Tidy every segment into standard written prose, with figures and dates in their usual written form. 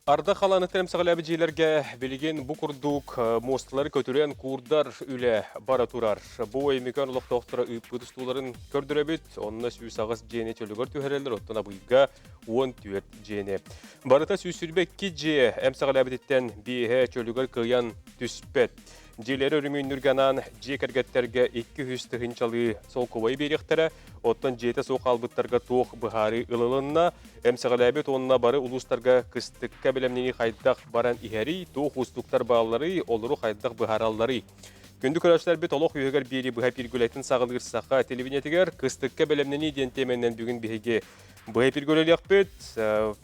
Арда қаланы тәмсіғіләбі жейлерге білген бұ күрдік мостылары көтірен курдар үлі бара тұрар. Бұ оймекен ұлық тоқтыра ұйпыдыстуларын көрдіребет, онына сүйсағыз жені төлігір түйерелер, оттана бұйға 14 жені. Барыта сүйсірбек ки же әмсіғіләбеттен бейе төлігір кыян түспет. Желері үрмейнүрганан же кәргеттерге 200 тұхынчалы сол көбай беректері, оттан жеті соқ албыттарға тоқ бұхары ылылынна, әмсіғаләбет онына бары ұлыстарға кыстыққа білімнені қайдақ баран ихәри, тоқ ұстықтар бағалары, олыру қайдақ бұхаралары. Күнді көрәшілер бет олық үйегер бері бұға пергілайтын сағылғыр сақа телевинетігер кыстыққа білімнені дентеменнен бүгін бейге бұға пергілелек бет,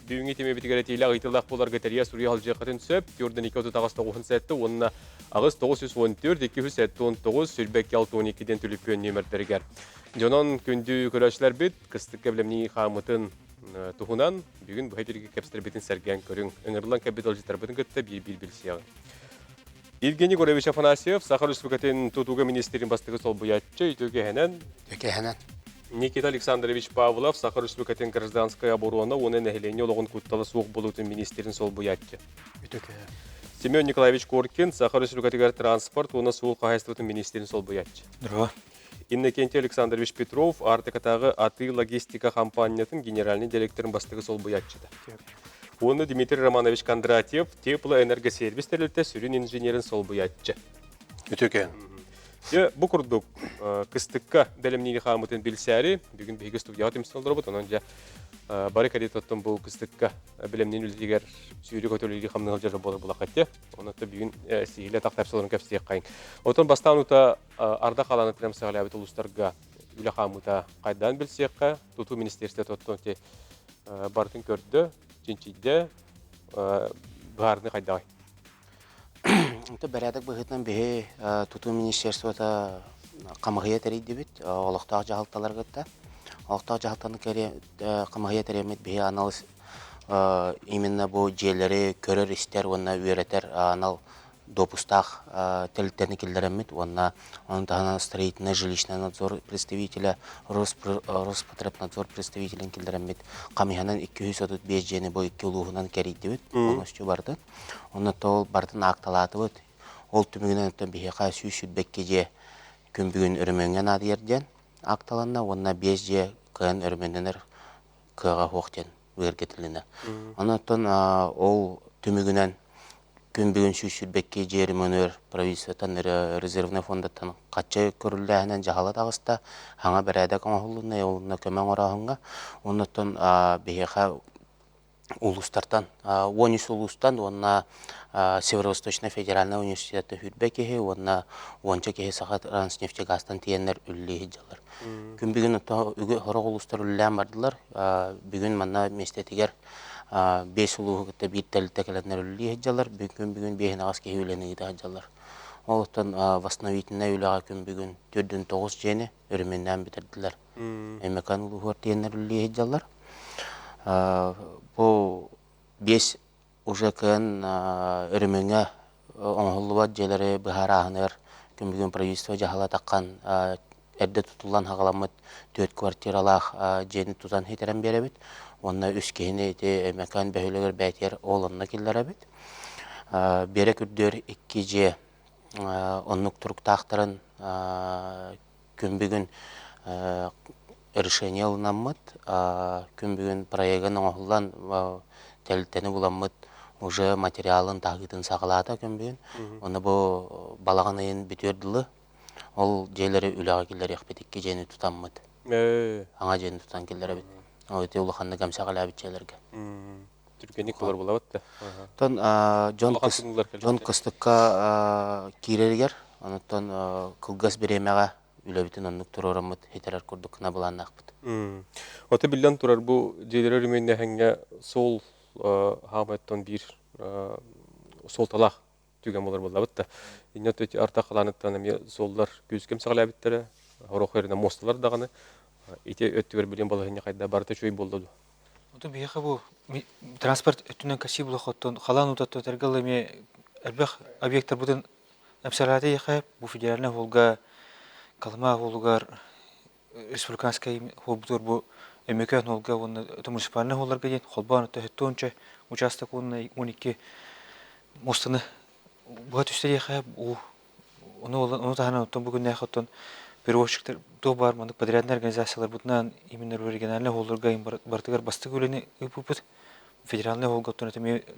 бүгінгі теме бетігер әтейлі ағытылақ болар ғытария Сурия алжы қатын сөп, көрдің 2-9 сәтті, онына ағыз 914-219 сүлбәк 612-ден түліппен немердергер. Жонан күнді көрәшілер бет кыстыққа білімнені қамытын тұхынан бүгін бұға перге кәпістер бетін сәрген көрің. Өңірлан кәбет алжытар бетін күтті бір сияғы. Евгений Горович Афанасьев, Сахар Республикатын Тутуга министрин бастығы сол бұятчы, үтөге хәнән. Никита Александрович Павлов, Сахар Республикатын гражданская оборона, оны нәхелене олығын күтталы суық болутын министрин сол бұятчы. Үтөге. Семен Николаевич Коркин, Сахар Республикатыгар транспорт, оны суыл қағайстығын министрин сол бұятчы. Дұрға. Иннокентий Александрович Петров, артықатағы аты логистика компаниятын генеральный директорын бастығы сол бұятчыда. Оны Дмитрий Романович Кондратьев, теплоэнергосервис тәрілті сүрін инженерін сол бұятчы. Үтөке. Бұ күрдік кыстыққа бәлімнені қамытын білсәрі, бүгін бейгі студия атымсынылдыр бұд, онын жа бары кәдеттоттың бұл кыстыққа бәлімнені үлдегер сүйірі көтөлері қамның жары болыр бұл ақатте. Онытты бүгін сейілі тақтапсыларын көпсіек қайын. Отын бастан ұта арда қаланы тірімсіғалі әбіт ұлыстарға үлі қамыта қайдан білсеққа, тұту министерстет оттың бартын көрді. Чинчиде баарны кайдагай. Инте бәрәдәк быһытнан беһе туту министерствота камагыя терейди бит, олохтак жахалталар гытта. Олохтак жахалтаны кере камагыя теремет беһе анализ именно бу жерлери көрөр истер, онна үйрәтер анал допустах телтени килдеремет, онна onun тагына строительный жилищный надзор представителя, Роспотребнадзор представителен килдеремет. Камыянан 235 жени бу 2 улугунан керейди бит, полностью барды. Оны тол бардын акталаты бит. Ол түмүгүнөн өттөн бихека сүйшүтбекке же күн бүгүн өрмөнгөн адыерден акталанна, онна 5 же кын өрмөндөнөр кыга хоктен бергетилине. Онотон ол түмүгүнөн күн бүгін сүйшүрбекке жері мөнөр правительствотан резервный фондаттан қатча көрілдәһінен жағала тағыста аңа бәрәдәк оңғылына олына көмәң орағынға. Оннаттан бейеға улустартан, 13 улустан, онна Северо-Восточный федеральный университеті хүрбекеге, онна 10 кеге саға Транснефтегастан тиенлер үлі хеджалар. Күн бүгін хорақ улустар үлілән бардылар, бүгін манна местетігер 5 улуғытта бір тәлітті кәлетнер үлі хеджалар, бүгін бейін ағыз кеге үлені еді хеджалар. Олықтан восстановительный үліға күн бүгін 4-9 жені өріменнен бітірділер. Әмекан улуғыр тиенлер үлі хеджалар. Бұл 5 уже көн өріменге оңғылуат желері бұхара ағыныр, күн бүгін правительство жағала таққан әрді тұтылан хағаламыд 4 квартиралақ жені тұтан хетерен беребет. Онна үскейіне мәкан бәйілігер бәйтер олынна келдер әбет. Бере күрдер 2 же онлық тұрықтақтырын күн бүгін решение алынамыд. Күн бүгін проегін оңғылан тәліттені бұламыд. Уже материалын тағытын сағылады күн бүгін. Оны бұл балаған айын бүтерділі. Ол жейлері үліға келдер еқпетікке жені тұтамыд. Аңа жені тұтан келдер әбет. Өте улаханны гамсағал әбітчелерге. Түркенік болар болаватты. Жон қыстыққа кейрергер, онықтан күлгас беремеға үләбітін онлық тұр орамыд, хетерер күрдік қына бұланын ақпыд. Оты білден тұрар бұл жейлері үрменне әңге сол хамайттан бір сол талақ түген болар болаватты. Инет өте арта қаланыттан солдар көзкем сағал әбіттері, орақырына мосталар дағаны. Ите өттігер білен балығыне қайда барыта чөй болды. Оты бейеқа бұл транспорт өттінен кәсі бұл қоттын қалан ұтатты тәргілі ме әлбәқ объекттар бұдың әмсалады еқа бұл федеральный холға, қалыма холғар, республиканскай хол бұдыр бұл әмекен холға, оны муниципальный холларға дейін холбан ұтты өтті онча участок 12 мостыны бат үстәге хәп оны тахана оттон бүгүн нәхәттон перевозчиктер то бар мандык подрядный организациялар бутнан именно региональный холларга бартыгар бастык үлени ыпыпыт федеральный холга оттон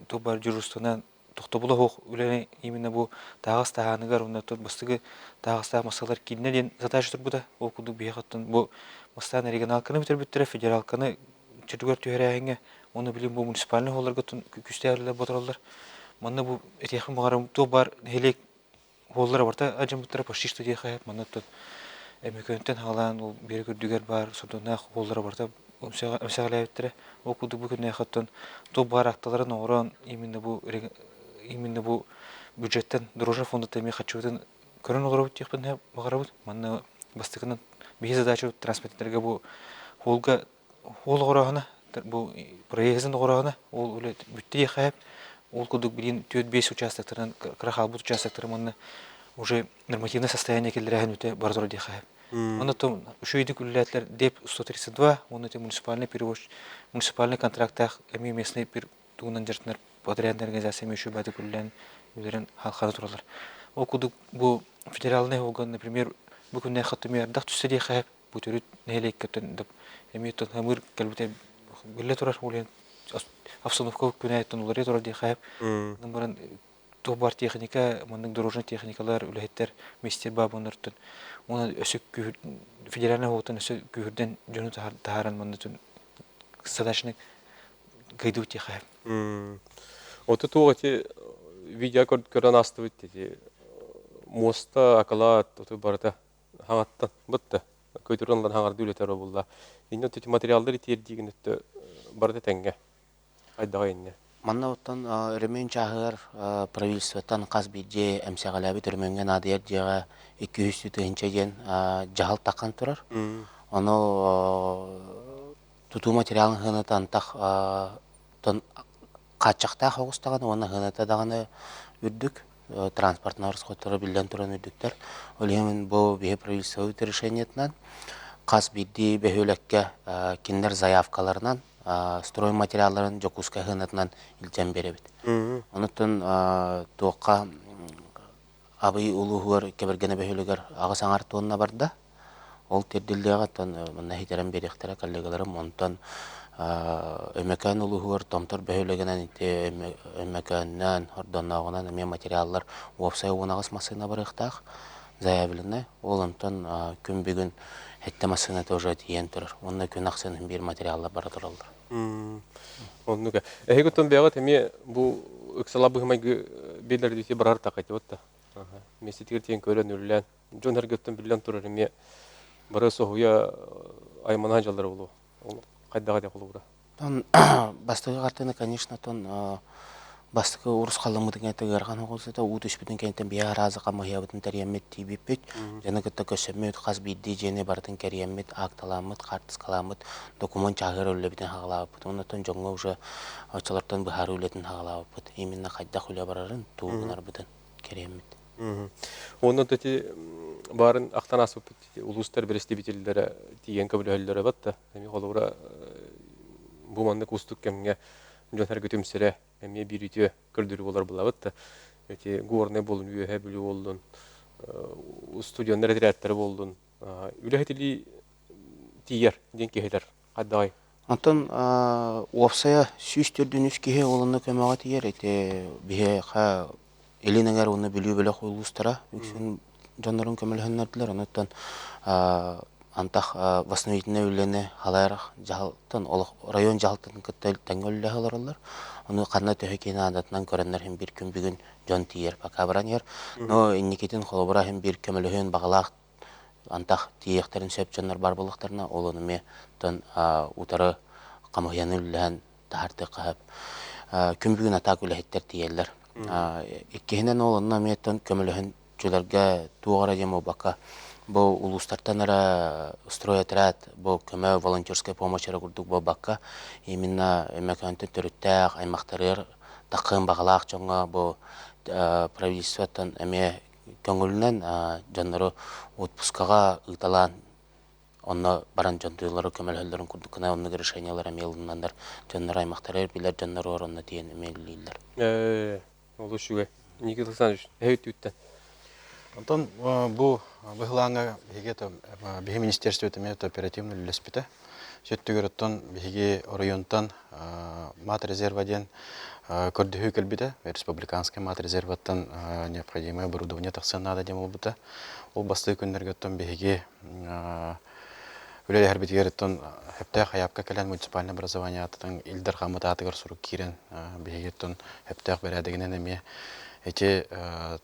то бар журустунан тохтобуло хох үлени именно бу тагыс таханыгар онда тот бастыгы тагыста масалар кинне ден задача турбуда ол куду бияхаттан бу мастан регионалканы битербиттер федералканы чөтүгөр төһөрәһеңе оны билим бу муниципальный холларга күстәрләр ботарлар манна бу этехим багарым то бар хелек холлар барта ажымыттар почти что дехая манна тот эмекөнтен халан ул бери көрдүгөр бар сотона холлар барта өмсәгәләбиттер ол куду бу күнне хаттан то бар акталарын орон именно бу бюджеттен дорожный фонда теме хачудан көрөн олорбут тихпен багарабыт манна бастыгынан бии задача транспорттерге бу холга хол горагына бу проездын горагына ол үле бүттү хайп ол кудук билин 4-5 участоктардан крахалбут участоктар манна уже нормативное состояние келдирәһен үтә бардыр ди хайп аны то шуйды күлләтләр деп 132 оны те муниципальный контракттах эми местный бир тугунан жертнер подрядная организация мешү бады күллән үлерен халкара туралар ол кудук бу федеральный орган например бу күнне хатымер дак төсәди хайп бу төрүт нелек көтөн деп эми то хамыр калбите билле турар улен обстановка күнәйтен улар турар ди хайп нумаран то бар техника моның дорожный техникалар үләттер мистер бабоныртын оны өсөк федеральный орган өсөк күрдән җаны тааран моның задачаны гайду ти хайп Оты тугати видео көрөн астыбыт ди моста акалат оты барда хаңаттан бытты көтөрөнлөр хаңарды үлетер булла инде тет материалдар тиер дигенетте барда тәңгә айдага инне Манна оттан ремень чахыр правительствотан каз бидже эмсәгәләби төрмәнгән адыяр җыга 200 тыгынча ген жахал таккан турар. Аны туту материалын хынатан так тон качакта хогыстаган оны хыната даганы үрдүк транспортны расходтары билден туран үрдүктер. Олемен бу бе правительство решениетнан каз бидди бехөлеккә киндер заявкаларынан строй материалларын жокуска хынатынан илтем беребит. Онуттан тоққа абый улугар кебергене бехөлөгөр агыс аңар тонна барда. Ол тердилдега тон мына хитерен беректер коллегаларым онтан өмекан улугар томтор бехөлөгөнөн ите өмеканнан ордоннагынан эме материаллар опсай унагыс масына барыктак заявлене. Ол онтан күн бүгүн Хетте масына тоже тиен турар. Онда күн аксынын бир материаллар бар туралдар. Оннуга. Эгөтөн бягат эми бу ыксалабы белер дите барар такайты отта. Месетигер тиен көрөн үллән. Жон хергөттөн билен турар эми бары сохуя аймана жалдары болу. Кайдага да болура. Тон бастыгы картаны, конечно, тон бастыгы урус калымыдын этегерген болса да ут үчбүтүн кенттен бия разы камыябытын тариямет тийбиппит. Жана кытта көсөмөт каз бидди жене бардын кериямет акталамыт, картыс каламыт, документ чагыр өлөбүтүн хагалабыт. Онотон жоңго уже очалардан бахар өлөтүн хагалабыт. Именно кайда хүлө барарын туугунар бутун кериямет. Онда тети барын актанас улустар берестибителдери тиген көбөлөлөрө батта. Эми колура бу мандык устук кемге жонтар көтөмсөре эми бирүтө көрдүрү болар булабытта. Эти горный болун үйө бүлү болдун. Студиондар редакторы болдун. Үлөһетили тиер денкехелер каддай. Антон опсая сүстөрдүнүс кихе олонно көмөгө тиер эте бие ха элинегер уну билүү беле койлустара үксүн жонорун көмөлһөннөрдүлөр. Онтон антах восстановительный үллене халайрах жалтын район жалтын кыттал тәңгөлле халарлар. Оны канна төһекене адатынан көрөннөр һәм бир күн бүгүн жон тиер пока баранер. Но инникетин холобра һәм бир көмөлөһөн багалак антах тиектерин сөпчөннөр бар булыктарына олонуме тон утары камыяныллан тарты кап. Күн бүгүн атак үлехеттер тиерлер. Иккенен олонна меттон көмөлөһөн чөлөргө тугара жемо бака бу улустартан ара строятрат бу көмө волонтерская помощь курдук бу бака именно эмеканты төрүттәк аймактар такын багалак чоңга бу правительствотан эме көңүлүнөн жаннары отпускага ыйталан Онна баран жонтуйлары көмөлһөллөрүн курдуккана онны решениялар эмелнандар жоннор аймактар билер жоннор оронна тиен эмелилер. Ол үшуге. Никита Александрович, әйттүттен. Антон, бу быһылаңа биһиге министерство это оперативно леспите. Сөттүгөрөттөн биһиге районтан мат резерваден көрдүхү келбите, республиканский мат резерваттан необходимое оборудование таксын надо дем болбута. Ол басты күннергөттөн биһиге үлеле хәрбитгереттен хепте хаябка келен муниципальное образование атытын илдер хамыта атыгар сурук кирен биһигеттен хепте берәдегенен эме эти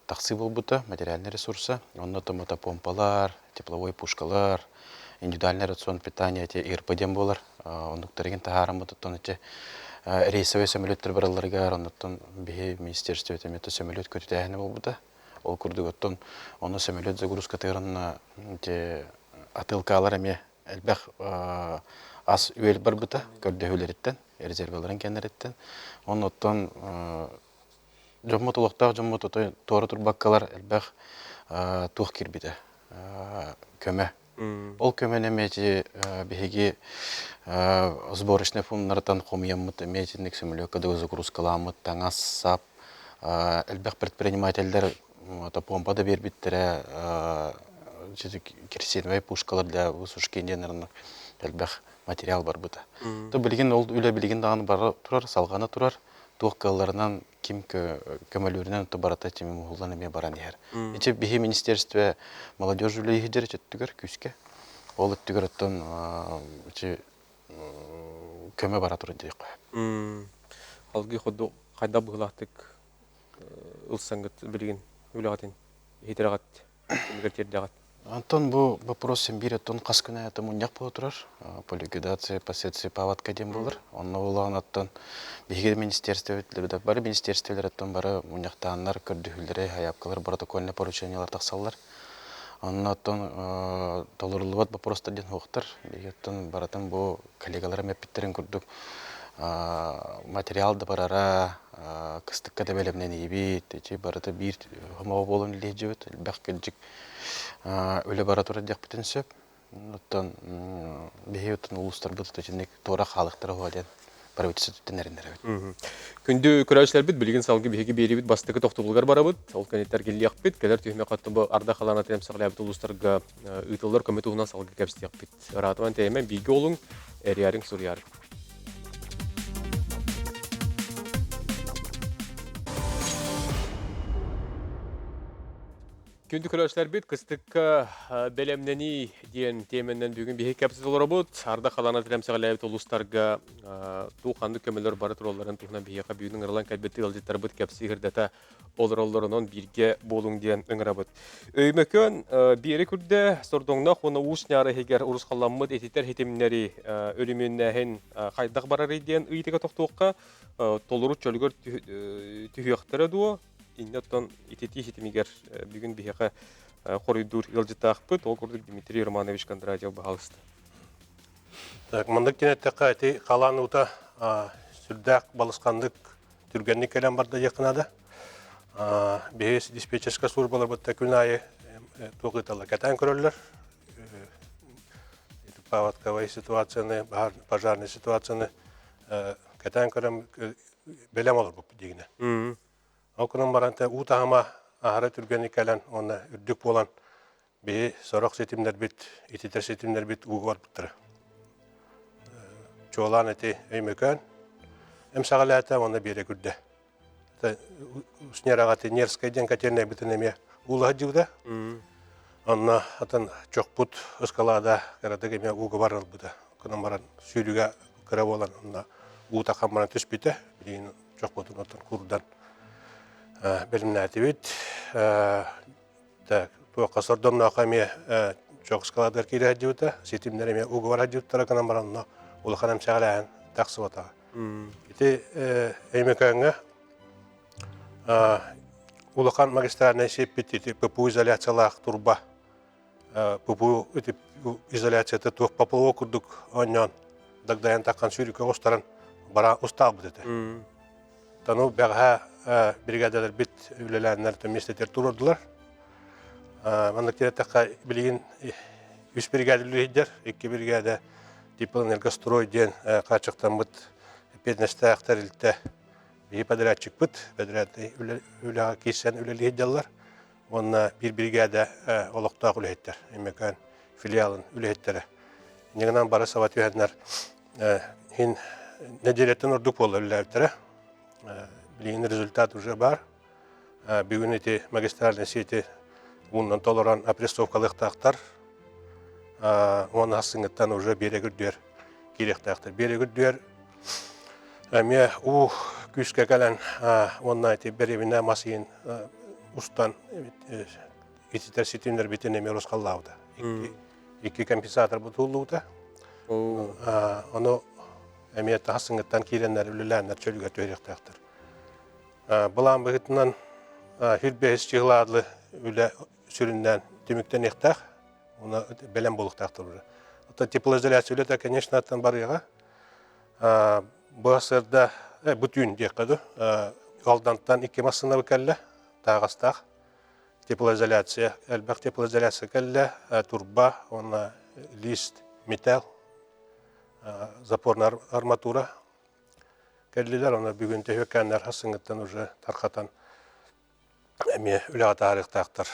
таксы болбута материальный ресурсы, онно мотопомпалар, тепловой пушкалар, индивидуальный рацион питания эти ИРПДем болар, ондуктарыгын тахарам бутуттан эти рейсовый самолеттер бараларга, ондуктан биһи министерство этемете самолет көтүтәһине болбута. Ол курдуготтон оны самолет загрузка тыгырына эти атылкалар эме элбэх ас үел барбыта көрдөһүлереттен, резерваларын кенереттен. Оннотон жоммот улуктак жоммот тоору турбаккалар элбэх тух кирбите көмө. Ол көмө немети биһиги сборочный фонднардан комуяммыт эметинник самолётка загрузкаламыт таңас сап элбэх предпринимательдер помпада бербиттере керосиновый пушкалар для высушения элбэх материал барбыта. То билген ол үле билген даганы бар турар, салганы турар. Туоккалларынан ким көмөлөрүнөн тубарата теми уллан эме баран ер. Эти биһи министерство молодежи лигидер чөттүгөр күскө. Ол өттүгөрөттөн эти көмө бара турат дейик. Алгы ходо кайда быгылактык ылсаңгыт билген үлегатын хитерагат мигертердагат. Антон, бу вопрос биреттон каскына это муньяк боло турар. По ликвидации последствий паватка дем болар. Онно улаанаттан биһиге министерство да бар министерстволордон бары муньяктааннар көрдүхүлдөрү хаябкалар протокольный поручениялар таксаллар. Оннотон толурлубат вопростар ден хоктар. Бигеттен баратын бу коллегалар мепиттерин көрдүк. Материал да барара кыстыкка да белемнен ибит, эти барыты бир хомоо болун лежебет, баккылжык өле бара тура дякпытын сөп. Оттон бейөттөн улустар бытытычынек тора халыктар ооден правительствоттен эринеребит. Күндү көрөчлөр бит билген салгы биһиги берибит бастыгы токтулугар барабыт. Ол канеттер келияк бит, келер түйме каттыбы арда халана темсаглабыт улустарга ытылдар көмөтүгүнөн салгы кепстияк бит. Ратман темен биги олуң эрярың суряр. Күндү көрөчлөр бит кыстыкка белемнени диен теменден бүгүн биһи кепсиз болорбут. Арда халана темсаглабыт улустарга тууканды көмөлөр бары туралларын тугунан биһига бүгүнүн ырылан калбетти алжыттар бит кепси хирдата олороллорунун бирге болуң диен ыңырабыт. Өймөкөн бири күрдө сордоңна хуна ушняры хегер урус халламмыт этитер хитимнери өлүмүннәһин кайдак барар диен ыйтыга токтуукка толуру чөлгөр түйөктөрө дуо. Иннеттон итити хитимигер бүгүн биһига коройдур ылжытаакпыт. Ол курдук Дмитрий Романович Кондратьев баалысты. Так, мындык кенеттекка эти каланута сүрдәк балыскандык түргенник келен барда якынада. Бес диспетчерска службалар бутта күнайы тугытала катан көрөллөр. Паватковая ситуацияны, пожарный ситуацияны катан көрөм белем алыр бу дегене. Окунун баранта утахама ахара түргенник келен оны үрдүк болан бе сорок сетимдер бит, ититер сетимдер бит угуар буттыр. Чолан эти өймөкөн эмсагалата оны бере күрдө. Уснерагаты Нерская ден катерне битен эме улажыда. Анна атын чокпут эскалада карадык эме угу барыл буда. Кунун баран сүйрүгө кыра болан анда утахамана түспите. Билин чокпутун отун курдан белимнәти бит. Так, туакка сордон накаме чок эскаладар кире жута, сетимдер эме угу бар жуттара канан баран улаханам сагалаан таксыбата. Ити эймекаңга улахан магистральный сеппити ППУ изоляциялах турба. ППУ изоляцияты туак поплово курдук оньон дагдаян таккан сүйрүкө остаран бара устал бутете. Тану бәгә бригадалар бит үлеләннәр төместетер турдылар. Мандык тирәтәккә билген 3 бригада үлейдер, 2 бригада теплоэнергострой ден қачықтан бұд педнесті ақтар үлті бей подрядчик бұд, подрядный үліға кейсен үлелейдерлар. Онна 1 бригада олықтақ үлейдер, емекан филиалын үлейдері. Негінен бары сават үйәдінер неделеттен ұрдық болы үлейдері. Білейін результат уже бар. Бүгін еті магистральный сети оннан толыран опрессовкалық тақтар. Оны асыңыттан уже берегірдер керек тақтар. Берегірдер әме күшке кәлін онна еті беревіне масыйын ұстан етітер сетімдер бетін әме росқаллауды. 2 компенсатор бұтылуыда. Оны әме асыңыттан кейленлер үліләнлер чөліге төрек тақтар. Бұлан бұғытынан хүрбәйіз чығыладылы үлі сүрінден түміктен ектақ, оны бәлем болықтақтыр уже. Теплоизоляция үлеті, конечно, аттан барыға. Бұғасырда бүтін деққады. Алдантан 2 масына бүкәлі, тағастақ. Теплоизоляция, әлбәқ теплоизоляция кәлі, турба, оны лист, металл, запорный арматура. Кәлілер, оны бүгін төхекәнлер асыңыттан уже тарқатан әме үліға тарихтақтар.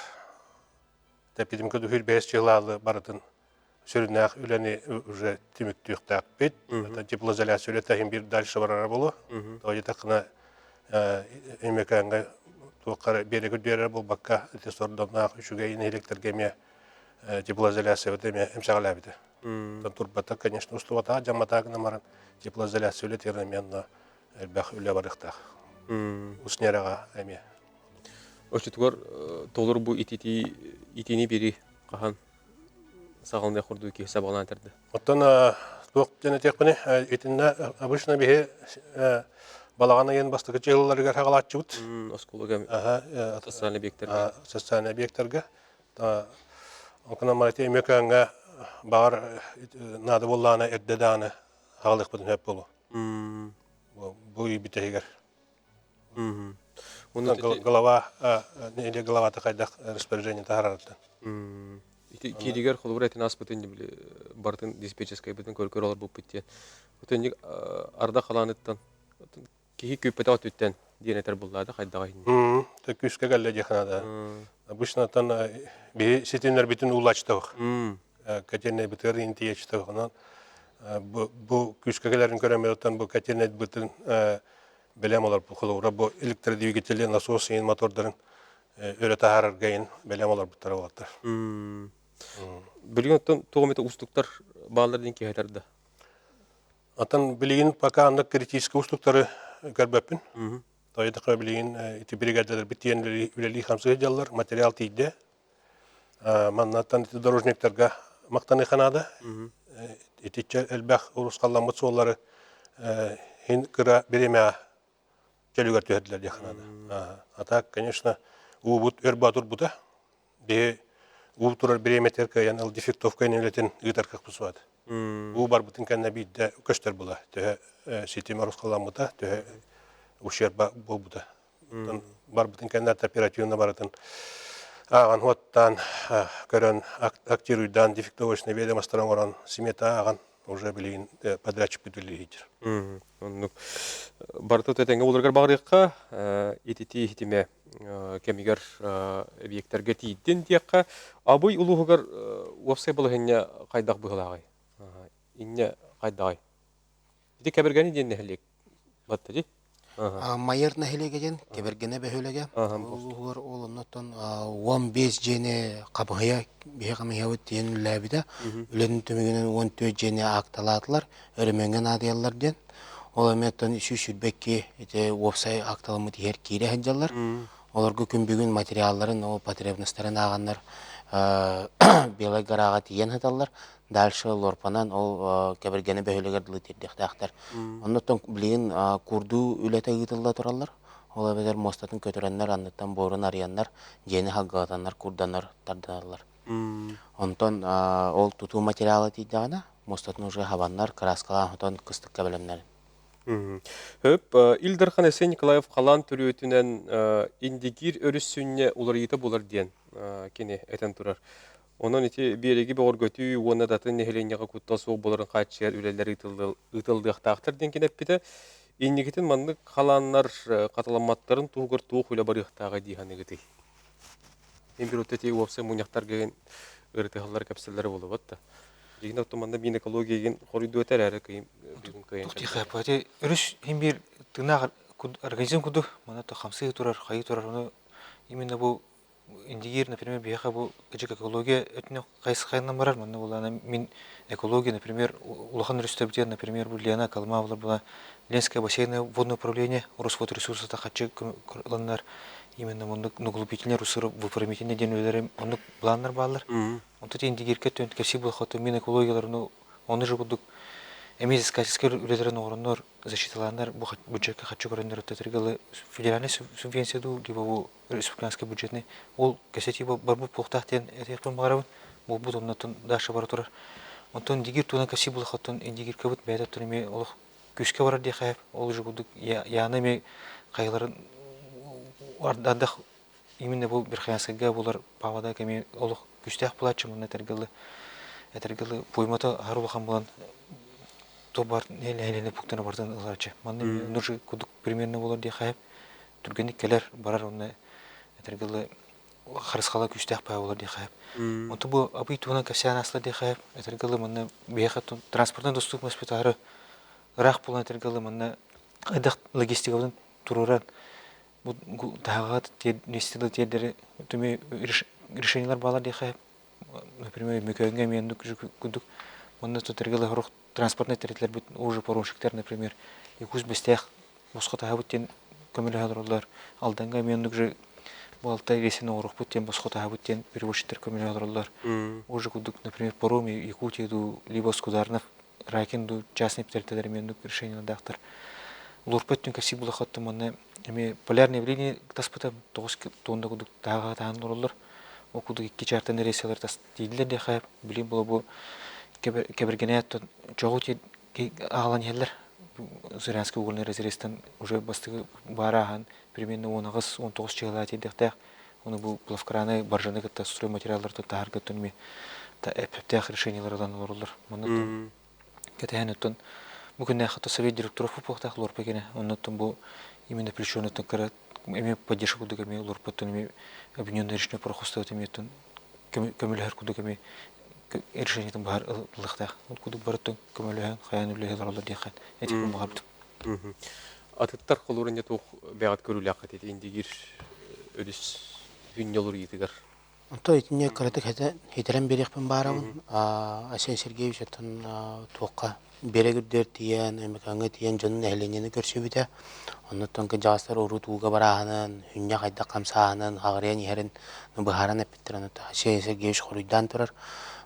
Тәпедім көді хүрбәйіз чығылалы барытын сүрінәқ үләне уже түміктіқтақ бет. Теплоизоляция үлетәхін бір дальше барара болу. Тоғы тақына әмекәңгі туқары берегі дөрі бұл баққа тесорданақ үшіге ені электргеме теплоизоляция өтеме әмсағал әбіді. Турбата, конечно, ұстуғата жаматағына маран теплоизоляция үлетерімен әлбәқ үлі барықтақ. Үснераға әме. Өшітігер толыр бұл итini бері қахан сағалында құрды ке сабағынан әрді. Оттан тоқ және текпіне етінна обычно бе балағана ең бастығы чеғыларыға қағалатшы бұд. Осколыға социальный объектерге. Социальный объектерге. Оқына марате емекаңға бағар нады боллағына әрдедағына қағалық бұдың өп болу. Бұл үй бітегер. Голова тақайдақ распоряжение тағарараттан. Кейдегер қолыбыр әтін ас бұтын бартын диспетческай бұтын көркөр олар бұл бұтте. Бұтын арда қаланыттан кейі көппеті ат өттен дейін әтер боллады қайдағайын. Күшке кәлі деканада. Обычно тан бе сетемлер бүтін улачтауық. Кәтеріне бұтыр интиечтауық. Бұл күшке кәлерін көремедеттен бұл кәтеріне бұтын бәлем олар бұл қолуыра. Бұл электродвигателі, насос, ең мотордарын өреті арарғайын бәлем олар бұттары олаттар. Білген оттан тоғыметі ұстықтар бағалардың кейтарды? Аттан білген пока андық критическі ұстықтары көрбөппін. Тойдыққа білген еті бригадалар біттен үлелі қамсығы жалылар, материал тейді. Маннаттан еті дорожниктарға мақтаны қанады. Ететчі әлбәқ ұрысқалламыт солары хин кыра береме жөлігер түйәділер деханады. Атак, конечно, ұбыт өрбатур бұта. Бе ұбыт тұрар береметер кәйін ал дефектовка енелетін ұйтар қақпысуады. Ұбы бар бұтын кәнна бейді көштер бұла. Түйе сетеме ұрысқалламыта, түйе ушер бол бұта. Бар бұтын кәнна оперативна баратын. Аған оттан көрін актируйдан дефектовочный ведомостаран оран смета аған уже білейін подрядчик бүділі етер. Барты төтенге оларғар бағырыққа ететі етеме кәмегер объекттерге тейден дейққа. Абой ұлығығар уапсай бұл әне қайдақ бұғылағай? Инне қайдағай? Еді кәбіргені ден нәхілек батты дей? Майыр нәхілегеден, кебергені бәхілеге. Олығыр олыннаттан 15 жені қабығыя, бейі қамығия өттейін үләбіде. Үләдің төмегінен 14 жені ақталатылар, өріменген адиялар ден. Ол әметтен сүрбекке опсай ақталымыд ер кейре әджалар. Оларға күн бүгін материалларын, потребностарын ағанлар белай гараға тиен хаталар. Дальше лорпанан ол кебергені бәхілегер дылы тердектақтар. Оннаттан білейін курду үләті ғытылда тұралар. Ол әбедер мостатын көтіренлер, аннаттан борын арыянлар, жені хағғатанлар, курданлар тарданарлар. Онтан ол туту материалы тейдіғана, мостатын уже хабанлар, краскалан, онтан кыстық кәбілемлерін. Хөп, Илдархан Эсен Николаев қалан түрі өтінен индигир өріссүнне олар еті болар ден кені әтен тұрар. Onun iti biregi bir orgötü ona datın nehelenyaga kutta soğuk boların kaçıyer üleleri ıtıldığıqtağıtır den kinepite innigitin manlık kalanlar katılanmatların tuğgur tuğuk üle barıqtağı dihanı gıtı. En bir öteti uapsa munyaktar gegen ırtıhallar kapselleri bolu batta. Jigin otomanda bin ekologiya gen koruydu öter әрі kıyım. Тухти хапати өрүш химбир тына организм куду мана то хамсы турар хай турар оны именно бу индигир например бияха бу экология өтүнө кайсы кайынан барар мына булана мин экология например улахан рүстөбүтен например бу Лена Калмавлар була Ленское бассейное водное управление Росфоторесурсы та хатчы кыланнар именно мундук нуглубительный русыр выпрямительный денөлөр мундук планнар баалар онтот индигирке төнт кепси бул хото мин экологияларны оны же будук Эмиз каческер үлелерин орыннор защиталандар бу бюджетке хатчы көрөндөр өтөтөргө федеральный субвенция ду либо бу республиканский бюджетный ол кесети бар бу пухтахтен этепен барабын бу бутоннотун дашы бар турар. Онтон дигир туна кеси бул хаттан индигир кебут бәдә турме ол күскә барар ди хәп ол же будук яны ме кайларын ардадах именно бу бир хәясәгә булар павада кеме ол күстәх плачы монда тергеле поймата харулхан булан то бар неле пуктана бартан аларчы. Маны нужы кудук примерно болар ди хайп. Түргенник келер барар онны этергеле харысхала күчтәк па болар ди хайп. Онты бу абый туна касян аслы ди хайп. Этергеле маны бияхат транспортный доступность питары рах булан этергеле маны айдак логистикадан туруран бу тагат нестиле тедери төме решениялар балар ди хайп. Например, мекөнгә мендук кудук маны тутергеле рух транспортный территориялар бит уже порушиктер, например, и куз бестех босхота хабыттен көмөлө хадырлар алданга мендук же балтай ресене орух буттен босхота хабыттен перевозчиктер көмөлө хадырлар уже кудук, например, Пором и Якутия ду либо Скударнов Ракин ду частный территориялар мендук решение дактар лурпеттен каси була хатты маны эми полярное явление таспыта 9 тонна кудук тага таандырлар окудук 2 чартан рейселер тас дилер де хайп билим була бу кебергенет чогути агалан хеллер Зырянский угольный резервистан уже бастыгы барахан примерно 19 жылга тедектек оны бу плавкраны баржаны кытта стройматериалдарды таарга төнме та эптех решениялардан олорлар муну кетенеттен бүгүн хата совет директоров пухтах лорпегене оннотон бу именно плечоны токара эми поддержку дегеми лорпотон объединенное решение прохостот эмитен көмөлөр кудугеми решение там бар лыхтах кудук бартын көмөлөһөн хаянулы хеларлар дияхан этикум багып Атыттар колурын ятук бәгат көрүлө акыт индигир өдүс хүннөлөр итигер. Онто итинне каратык хетерен берекпен барабын. Асен Сергеевич атын туакка берегүрдер тиен, эмекаңга тиен жонун эхленени көрсөбүтө. Оннотон ке жастар уру тууга бараанын, хүнне кайда камсаанын, хагырен ихерин быхаран эпиттерен Асен Сергеевич хоруйдан турар.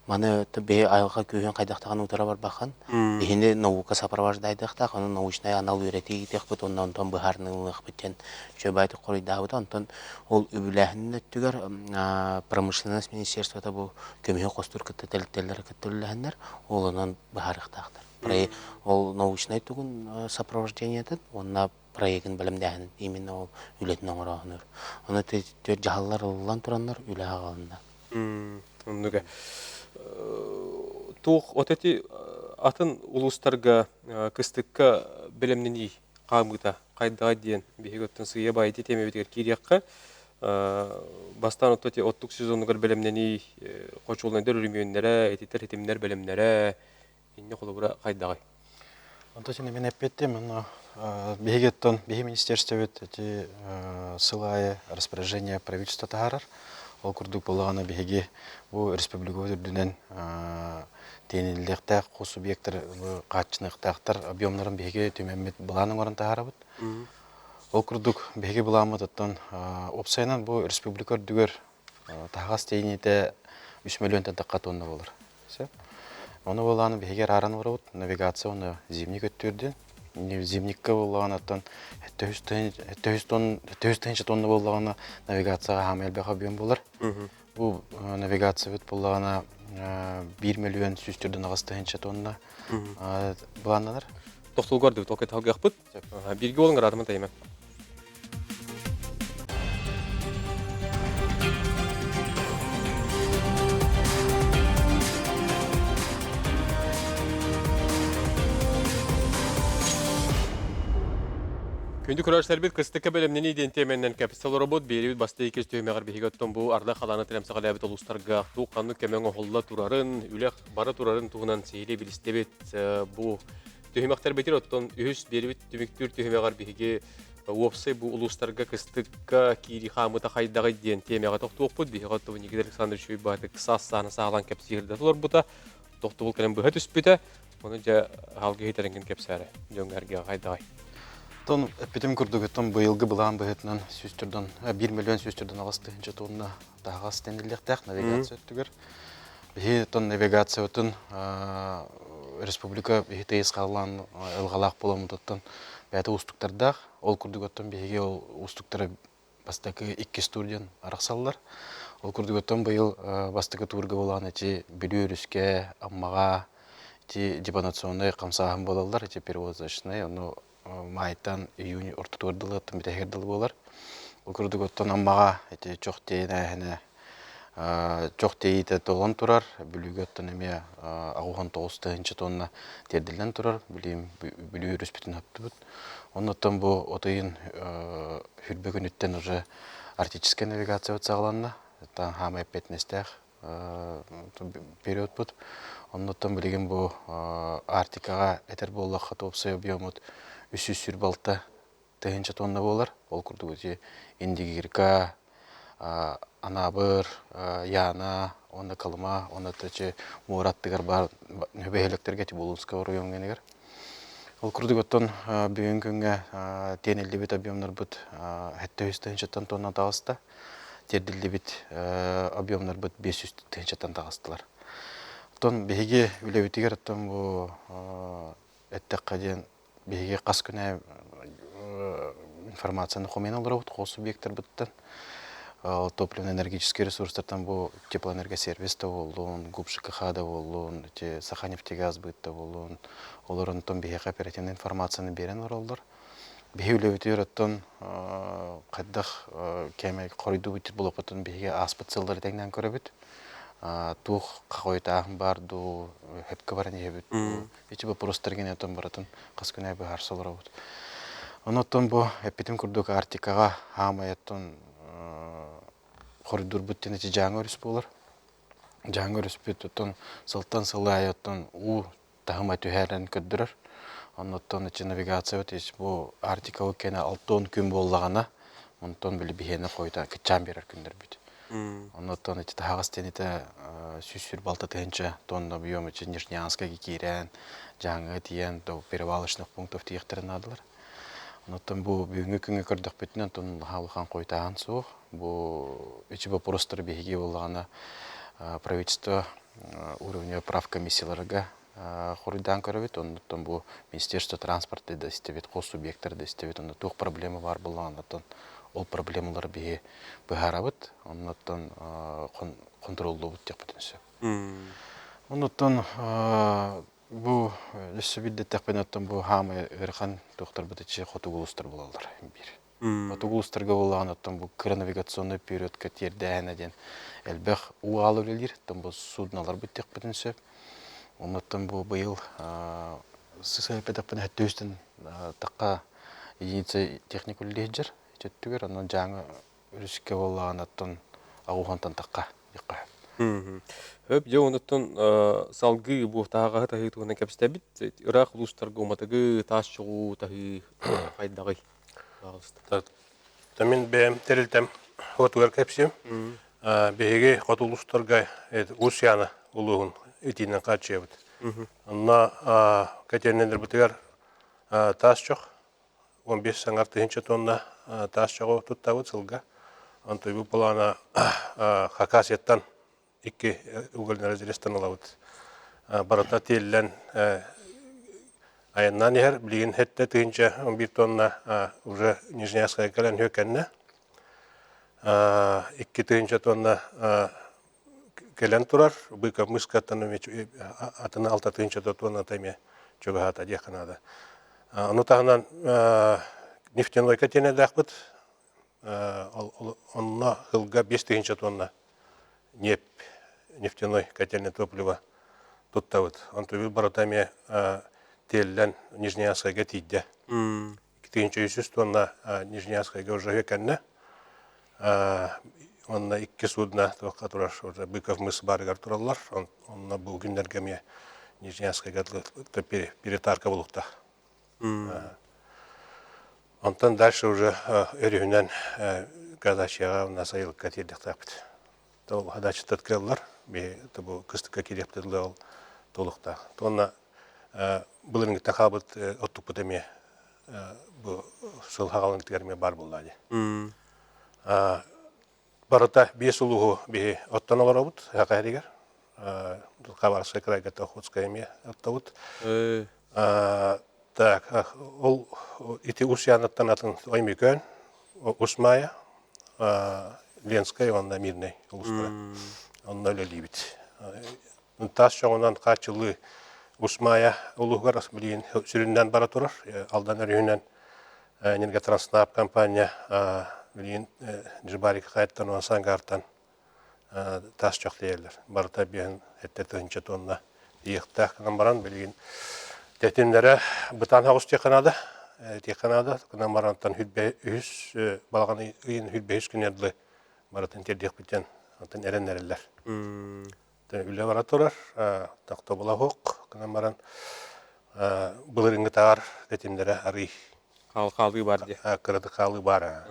Маны бе айга көйөн кайдактаган утара бар бахан. Бехинде наука сопровождайдыкта, аны научный анал үйрөтийдик бут ондан быхарнылык биттен жөбайты коройдабыт. Онтон ол үбүләһинне түгөр промышленность министерството бу көмөй костур кыттеллер кыттылләһнер, олонан быхарыктактыр. Проект ол научный түгүн сопровождениятын, онна проектин билимдәһин именно ол үлетин оңорогунур. Аны төр жаһаллар уллан тураннар үле агалында. Оннуга тух отети атын улустарга кыстыкка билемнени камыта кайдага диен бегөттөн сыя байти темебитер кириякка бастан отети оттук сезонугар билемнени кочулнайдар үрүмөннөрө этитер хитимнер билемнере инне колура кайдагай. Антон мен эппетте мен бегеттон беги министерствет эти сылая распоряжение правительства таарар. Ол курдук болгона беги бу республика өдүнөн тенилдекте ко субъекттер качыныктактар объемдорун беги төмөнмөт буланын орун таарабыт. Ол курдук беги буламыттан опсайнан бу республика дүгөр тагас тейните 3 миллион тонна тонна болор. Оны болганы беги араны барабыт, навигацияны зимник өттүрдү. Зимникке болгонаттан 200 тонна болгону навигацияга хамелбек объем болор. Бу навигация бит болгона 1 миллион сүстүрдөн агастынча тонна буланалар. Токтолгор деп токет алгакпыт. Бирге болуңар адымын таймен. Күнді күрәштер бит кыстыкка белемнен иден теменнен капитал робот берибит басты икес төймәгәр бихигаттан бу арда халаны тирәмсә галәбит улустарга туқанны кемен оһолла турарын үлек бара турарын тугынан сейле билистебет бу төймәктер битер оттон үһүс берибит төмүктүр төймәгәр бихиге опсы бу улустарга кыстыкка кири хамыта хайдагы иден темәгә токтук бихигатты бу Никита Александрович Шуйбаты кысас саны сагалан капсирдә тулар бута токтубул келем бу хөт үспүтә моны жа халгы хитеренген капсары дөңгәргә хайдагай. Тон эпитем курдугутон быйылгы былаан быһытынан 1 миллион сүстүрдөн аластыгынча тонна тага стенилдектек навигация өттүгөр. Бихи тон навигация өтүн республика бихитейс калган ылгалак боломутуттан бәті устуктардах ол курдугутон бихиге ол устуктары бастакы 2 студиян араксаллар. Ол курдугутон быйыл бастакы турга болган эти билүүрүскө аммага эти депонационный камсаган болалар, эти перевозочные, но майтан июнь ортотуардылы тымбетехердылы болар. Укурдуготтон аммага эти чок дейне чок дейте толон турар, бүлүгөттөн эме агухан 9 тонна тердилен турар, бүлүү рүспүтүн аптыбыт. Оннотон бу отойын хүрбөгүнүттен уже артическая навигация отсагаланна, та хамай петнестех период бут. Оннотон билген бу Артикага этер боллакка топсой объемут 300 балта тыгынча тонна болар. Ол курдугути индигирка, анабыр, яна, онда калыма, онда тачы мураттыгар бар нөбөйлектерге Тибулунска районгенегер. Ол курдуготтон бүгүн күнгө тенелди бит объемдар бут 700 тонна тагыста. Тердилди бит объемдар бут 500 тонна тагыстылар. Тон беге үлебитигер тон бу эттеккаден беге кас күнә информацияны хомен алырбыт кол субъекттер буттан топливно-энергетический ресурстардан бу теплоэнергия сервиста болдун, ГУП-ЖКХ да болдун, Саханефтегаз бытта болдун. Олорун тон беге оперативный информацияны берен оролдор. Беге үлебитигер тон кайдах кеме коройду битир болопотун беге аспыцылдар теңнен көрөбүт. Тух какой-то барду хепке барани хебит. Эти вопросы генетон баратын каскүнай бу харсолробут. Онотон бу эпитем курдук Артикага хамаятон коридор буттен эти жаңы өрүс болар. Жаңы өрүс бүтөтөн сылтан сылайотон у тахыма түһәрен көддүрөр. Онотон эти навигация өтөс бу Артикага кене 6 күн боллагана, онтон били бихене койда кычан берер күндөр бүт. Онотон эти тагыстените сүсүр балта тенче тонна объемы Нижнеанскага кирен, жаңы тиен до перевалочных пунктов тиектерин адылар. Онотон бу бүгүнкү күнгө көрдүк бүтүнөн тон халыхан койтаган сук. Бу эти вопростар беги болгана правительство уровня прав комиссияларга хорыдан көрөбүт. Онотон бу Министерство транспорта да истебет, кол субъекттер да истебет. Онда тук проблема бар болгандыктан ол проблемалар беги быхарабыт. Онотон контролдобут деп бүтүнсө. Онотон бу лесбидде тапенаттан бу хамы ырхан доктор бутычы хотугулустар болалар бир. Хотугулустарга болгандыктан бу навигационный периодка тердәнәдән элбэх у алып элдир, тон бу судналар бүттек бүтүнсө. Онотон бу быйыл ССП-ден хөттөстен такка единица техникул леджер чөттүгөр, анан жаңы үрүскө болгандыктан агугантан такка дикка. Хөп жо онуттан салгы бу тагы тахы тугана кепстебит Ирак улустарга уматыгы таш чыгуу тахы файдагы. Тамин бем терилтем хотугар кепси. Беге хотулустарга Русияны улугун итинен качыбыт. Анна катернендер бутыгар таш чок 15 саңар тыгынча тонна таш чогу туттабыт сылга. Антой бу плана Хакасияттан 2 угольный разрезтан алабыт. Барата теллен аяннан ехер билген хетте тыгынча 11 тонна уже Нижнеанская кален хөкенне. 2 тыгынча тонна келен турар, быка мыскаттан атына 6 тыгынча тонна тайме чөгахата деханада. Аны тагынан нефтяной катене дахбыт. Онна хылга 5 тыгынча тонна нефтяной котельное топливо туттабыт. Онтубил баратаме теллен Нижнеанская тидде. 2 тыынча тонна Нижнеяскайга уже кенне. Онна 2 судна тоққа турар, Быков мыс барыгар тураллар. Онна бұл күндерге ме Нижнеяскайга перетарка болуқта. Онтан дальше уже өрігінен Казачьяға насайылыққа тердік тапыд. Ол хадачы тұткалар, бұл күстікке керептірлі ол толықта. Онна бұлырыңғы тақабыт оттық бұтыме бұл сыл хағалыңғытығарме бар болады. Барыта 5 ұлығы бе оттан олар обыд, хақайригер. Қабарсы крайгата охотскайме оттауыд. Так, ол ити Усянаттан атын оймекөн, Усмая, Ленская, онна Мирный, онна лөлибит. Тас жоғынан қачылы Усмая ұлығығар білейін сүріннен бара тұрар, алдан өрігінен нерге Транснап компания білейін Джибарик қайттан онсан ғартан тас жоқ дейілдер. Барыта бейін әтті тұхынча тонна иықтақ қынан баран білейін тәтімдері бұтан хауыз теканады, қынан барантан балаған үйін хүлбе үз күнерді баратын тердек бітен әрен әрелер. Үлі бара тұрар, тақты бұла хоқ, қынан баран бұлырыңғы тағар тәтімдері арый. Қалғы бар де. Қырыды қалы бар.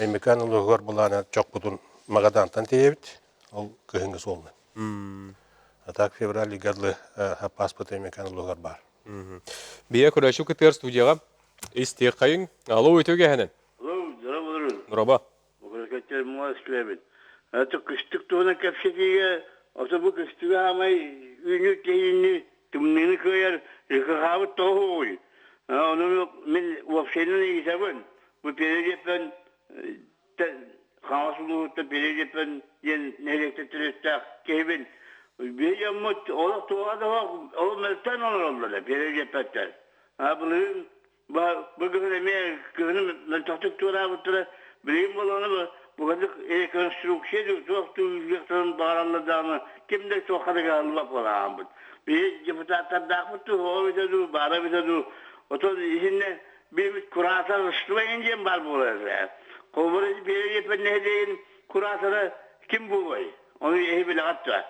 Әмекан ұлығығыр бұланы жоқ бұтын мағадантан тейбіт, ол күхіңгі солны. Так февраль гадлы паспорт әмекан ұлығығыр бар. Бия көрәші күттер студияға істеқ қайын. Алло, өтеуге әнен? Алло, жара болырын. Нұраба. Бұқырақаттар мұға үскіләбін. Әті күштік туғына кәпшекеге, осы бұл күштігі амай үйіні кейіні түмнені көйер, рықы қабыт тоғы ой. Onun men vapşenin isabın bu perecepen kamasuluğutta perecepen yen nerekte trestak kevin bir yamut ola tuğa da o melten olurlar perecepetter. Ha bunun bu göneme gönüm ben tahtık tuğa butla bileyim olanı bu kadar rekonstrüksiyon çok tüyükten bağlanıldığını kimde çok kadar almak olan bu. Bir deputatlar da bu o bir bara bir Oto izinde bir kurasal ısıtmayınca var bu arada. Kovuru bir yepen ne deyin kurasal kim bu var? Onu iyi bile attı.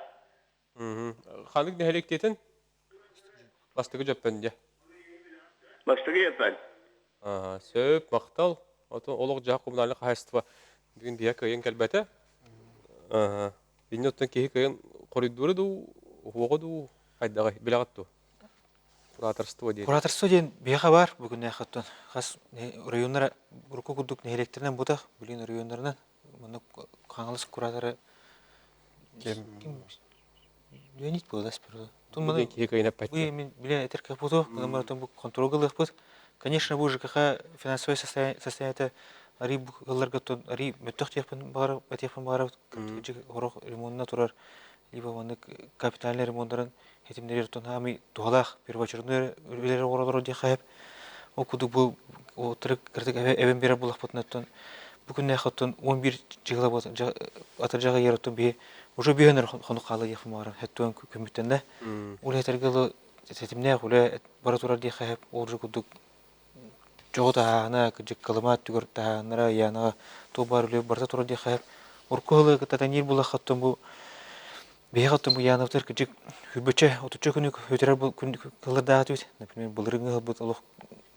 Xanık nehelek detin? Bastıgı jöppen de. Bastıgı yapan. Söp, maqtal. Oto oluq jağı kommunallik hayıstı bugün biya köyün kelbete. Binnottan kehi köyün koridorı da huoğu da haydağı bilagattu. Кураторство ден беха бар бүгін яқыттан. Қас районлар бұрқы күдік нәйлектерінен бұдақ, білген районларынан. Мұны қаңылыс кураторы... Леонид болды, аспирді. Бұдың кейі кайын әп бәтті. Мен білен әтер кәп бұды, бұдан бұл контролгылық бұд. Конечно, бұл ЖКХ финансовой состояние ари бұғыларға тұн, ари мүттіқ текпін бағарып, ғұрық ремонтына тұрар, либо оны капитальный ремонттарын хетимдер тон хами тухалах первоочередной үлелер оралар ди хайп о кудук бу о трек кертек эвен бере булак потнаттан бүгүн нахаттан 11 жыгла болса атыр жага яраттан бе уже бегенер хону калы яфмар хеттен көмүттен ул хетергело хетимне уле баратура ди хайп ол же кудук жогота ана кыжык калымат түгөртә нара яна то бар үле баратура ди хайп урколы катанир булахаттан бу Бейхаттым бұл яныптар күчік хүббічі, отучы күні өтірер бұл кылырда атует. Например, бұл рыңғы бұл олық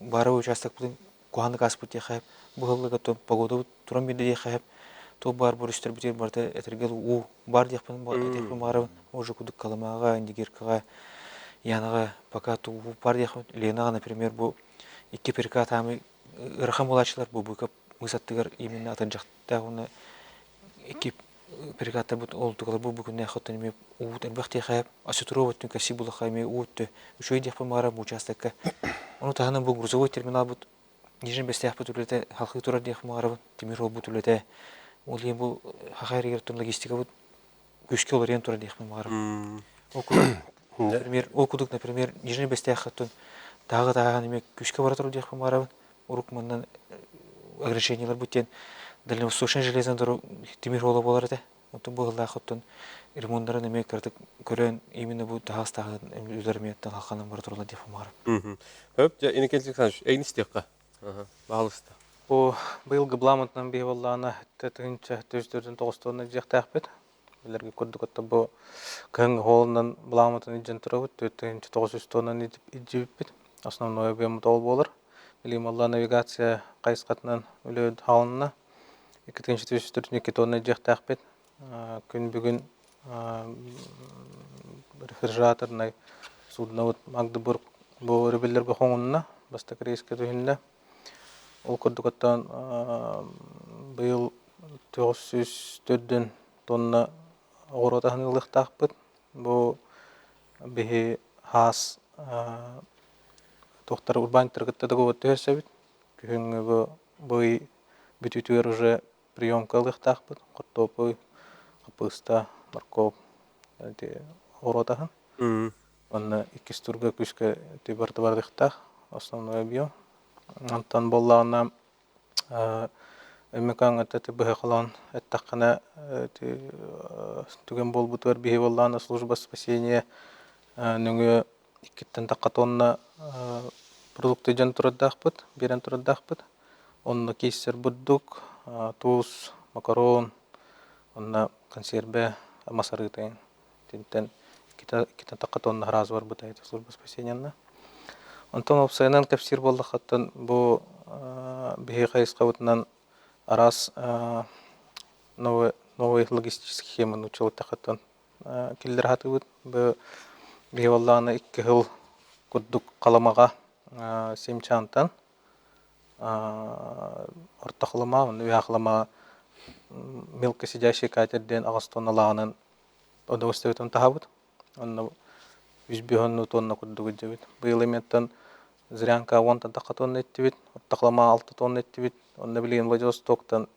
бары участок бұл қуғанды қаспыт де қайып, бұл ғылығы тұм погоды тұрам беді де қайып, то бар бұл үстер бітер барды әтіргел у бар деқпін барабын, уже күдік қалымаға, индигеркіға, яныға, пока ту бар деқпін, ленаға, например, бұл екі перка тамы ырқам олачылар, бұл бұйкап мұсаттығыр именно атын жақтағыны екі перегатта бут олдугала бу бүгүн хаттан ме уут элбахти хайп асутурова түн каси була хайме уут үшөй дехпа мара участокка ону тахана бу грузовой терминал бут нижин бестех бут улете халкы турар дехпа мара тимирол бут улете ол ем бу хахайригер тун логистика бут күшкө олорен турар дехпа мара например окудук например нижин бестех хаттан дагы таган эме күшкө бара турар дехпа мара урук мандан ограничениялар буттен дальневосточный железный дорог Тимирхола болар еді. Онтан бұғылда құттын ремонттарын әмек кірдік көрен именно бұл тағыстағы үйлерметтен қалқанын бар тұрылы деп ұмарым. Хөп, инекенсік саныш, әйін істеққа? Бағылысты. Бу быйылгы бламытнан бии боллаана тетинче 409 тонна жектәхбет. Билерге күрдүк отта бу кың холундан бламытын иджен турабыт 409 тонна иджибит. Основной объем тол болар. Билим алла навигация кайсқатынан үлөд халынна 242 тонна жектәхбет. Күн бүгүн рефрижераторный судновод Магдебург бу ребеллерге хоңунна бастак рейске түһүннә. Ол күрдүкөттөн быйыл 904 тонна огоротаһын ылыктаакпыт. Бу бихи хас тохтар урбанитергетте да гот төһөсөбүт. Күнгө бу бый бүтүтүер уже приемка ылыктаакпыт. Картопы, капуста, морковь эти огоротаһын. Онна 2 турга күскө тибарты бардыктах основной объем. Антан боллаана эмекаң эте быһы калан эттаккана түген болбутуар бихи боллаана служба спасения нүңө 2 такка тонна продукты жан турдахпыт, берен турдахпыт. Онна кейсер буддук, туз, макарон, онна консерве, масарытын. Тинтен 2 такка тонна раз бар бутайт служба спасения. Антон опсайнан капсир болдахаттан бу бихи кайсқабытынан арас новый логистический схема научил тахаттан киллер хатыбыт бу бихи боллаана 2 жыл курдук каламага семчантан ортохлама, уяхлама мелкосидящий катерден агастонналаанын удовольствиетон тахабыт. Онна 100 тонна курдук жебит. Быйыл эметтен зрянка 10 такка тонна иттибит, ортохлама 6 тонна иттибит. Онна билген Владивостоктан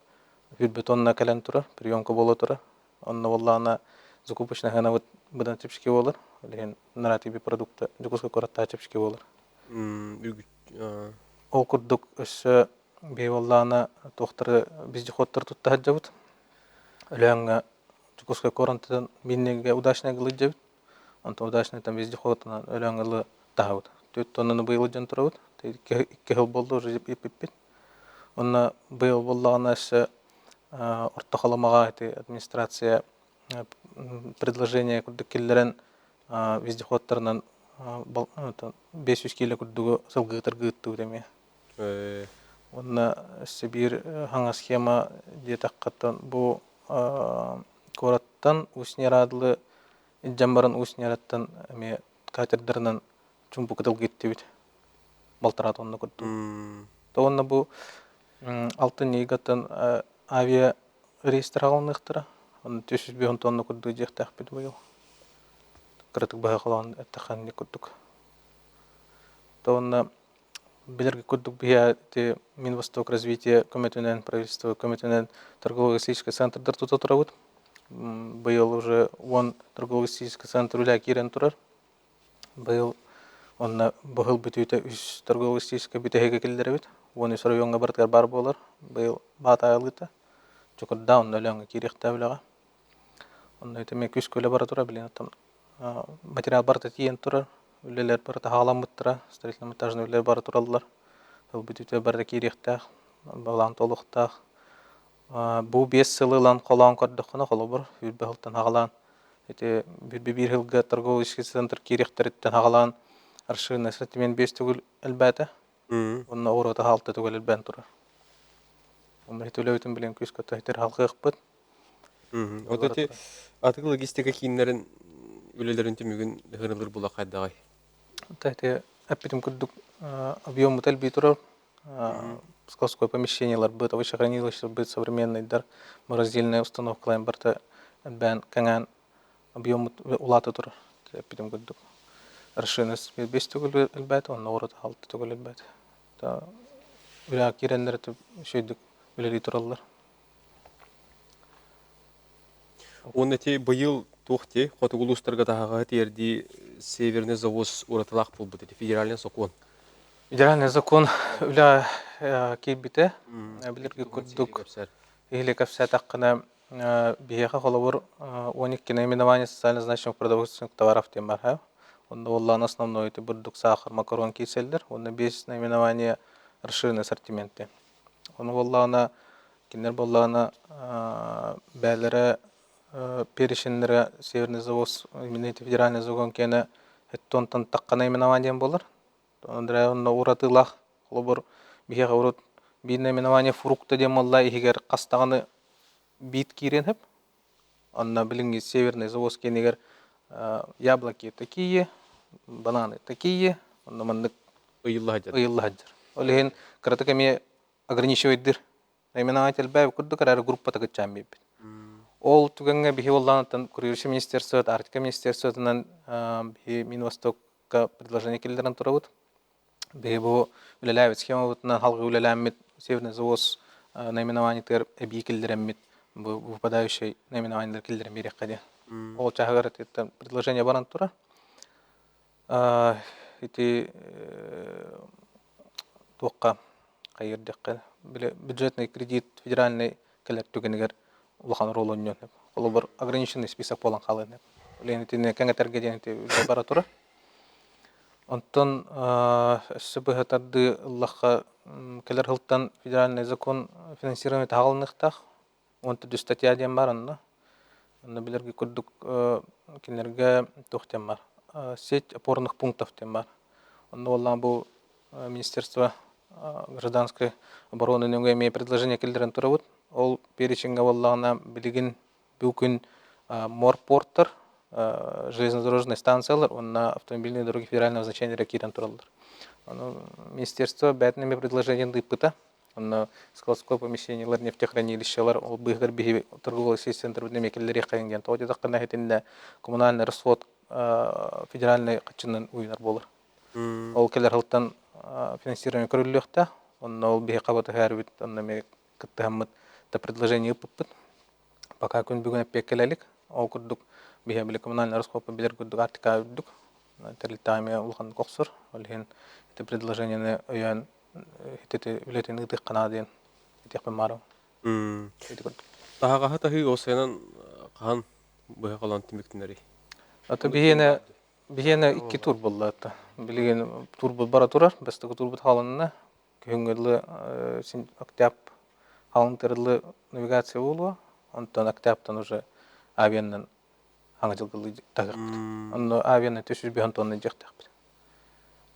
100 тонна кален турар, приемка боло турар. Онна боллаана закупочный ханабыт быдан тепшке болар. Билген наратиби продукты жукуска коратта тепшке болар. Ол курдук өссө бей боллаана тохтары бизди хоттар туттахат жабыт. Өлөңө жукуска корантадан миннеге удачный кылы жабыт. Антон удачный там бизди хоттан өлөңө тахабыт. 4 тоннаны быйыл жан турабыт. 2 жыл болду уже иппит. Онна быйыл боллаана өссө ортохаламага администрация предложение курдук киллерен бизди хоттарынан 500 кило курдугу сылгытыр гыттуу деме. Онна Сибир хаңа схема детаккаттан бу кораттан уснерадлы иджамбаран уснераттан эме катердернан чумпу кытыл кеттибит. Балтара тонна курдук. Тонна бу алтын негаттан авиа рейстер алыныктыра. Онна 400 тонна курдук жектакпыт быйыл. Кырытык баһа калган эттахан курдук. Тонна билерге курдук бия те Минвосток развитие комитетинен правительство комитетинен торгово-логистический центрдар тута турабыт. Быйыл уже 10 торгово-логистический центр үлә кирен турар. Быйыл онна быһыл бүтүтә 3 торгово-логистический бүтәһеге килдеребит. 13 районга бартар бар болар. Быйыл бата алгыта. Чокурда онна ләңгә кирехтә беләгә. Онна әйтәме күз көлә бара тура билен там материал барта тиен турар. Үлелер барта халамыттыра, строительно-монтажный үлелер бара тураллар. Бу бүтүтә барда кирехтә, балан толыкта. Бу 5 сылылан калан кырдыкны калыбыр, быһылтан хагалан. Эти бир жылга торговый центр кирехтерден хагалан аршын ассортимент 5 түгел әлбәттә. Онна ората халты түгел әлбән турар. Онда төлөйтен белән күз көтәйтер халкы ыкпыт. Вот эти атык логистика кийимнерин үлелерин түмүгүн хырылыр була кайдагай. Тәте әппитим күрдүк объем тәлби турар. Складское помещениелар бытовое хранилище быт современныйдар. Морозильная установка барта бән кәңән объем улаты турар. Әппитим күрдүк. Аршыныс 5 түгел әлбәттә, онна ората 6 түгел әлбәттә. Та үлә киреннәр төп шөйдүк үләли тураллар. Он эти быйыл тухти хотугулустарга тахага терди северный завоз уратылак булбут эти федеральный закон. Федеральный закон үлә кибите билерге күрдүк. Или капса таккына бияга холовор 12 наименование социально значимых продовольственных товаров темар. Он воллан основной это бурдук, сахар, макарон, киселдер. Он 5 наименование расширенный ассортименте. Оны боллағына, кинер боллағына бәлері перешіндері Северный завоз, именно эти федеральный загон кені тонтан таққана именованием болар. Онда уратылақ, қолыбыр бейеға урат бейін наименование фрукта дем олла егер қастағаны бит кирен хеп. Онна білінгі Северный завоз кенегер яблоки такие, бананы такие, онна мандық Ыйылла хаджар. ыйыллаһаджар. Олеген кыратыками ограничивайдыр. Наименователь бәй күрді карары группа тагычам бейбит. Ол түгенге бихи олланаттан Курьерші министерствот, Арктика министерствотынан бихи Минвостокка предложение келдерін тұрабыд. Бихи бұл үлеләвет схема бұтынан халғы үлеләммет Северный завоз наименованиетер әбей келдереммет. Бұл выпадающий наименованиетер келдерем берек қаде. Ол чағығар предложение баран тұра. Эти тоққа қайырдыққа бюджетный кредит федеральный кәлер түгенігер улахан рол ойнıyor. Ол бір ограниченный список болан қалын. Олен етіне кәңгәтәрге дейін бара тұра. Онтан сөбіғатарды Аллахқа кәлер ғылттан федеральный закон финансирование тағылынықтақ. Онты дүс статья дейін бар анна. Онны білерге күрдік кенерге тоқтен бар. Сеть опорных пунктов тем бар. Он волна был Министерство гражданской обороны не предложение келдерен туравут. Ол переченге воллана билигин бүкүн морпорттар, железнодорожная станциялар, он на автомобильные дороги федерального значения ракетан туралдар. Министерство бәтнеме предложение дыпыта. Он складское помещение нефтехранилищелар, ол быгыр биги торговый центр бәтнеме келдере кайынген. Тоди дакына хетинде коммунальный расход федеральный качынан уйнар болар. Ол келер хылттан финансирование көрүлүктө, онна ол бие кабаты харбит, онна ме кыттаммыт та предложение ыппыт. Пока күн бүгүн пекелелик, ол курдук бие биле коммунальный расход билер курдук артика үддүк. Терилтаме улхан коксур, олхин это предложение оян эти билетин ыдык канаден этих бемару. Тахага тахи осенан кан быя калан тимектинери. Ата бигене икки тур болду ата. Билген тур бара турар, бастагы тур халынна көңүллү октябрь халынтырлы навигация болду. Онтон октябрьтан уже авианнан аңжылгылы тагып. Онно авианны 305 тонна жактак.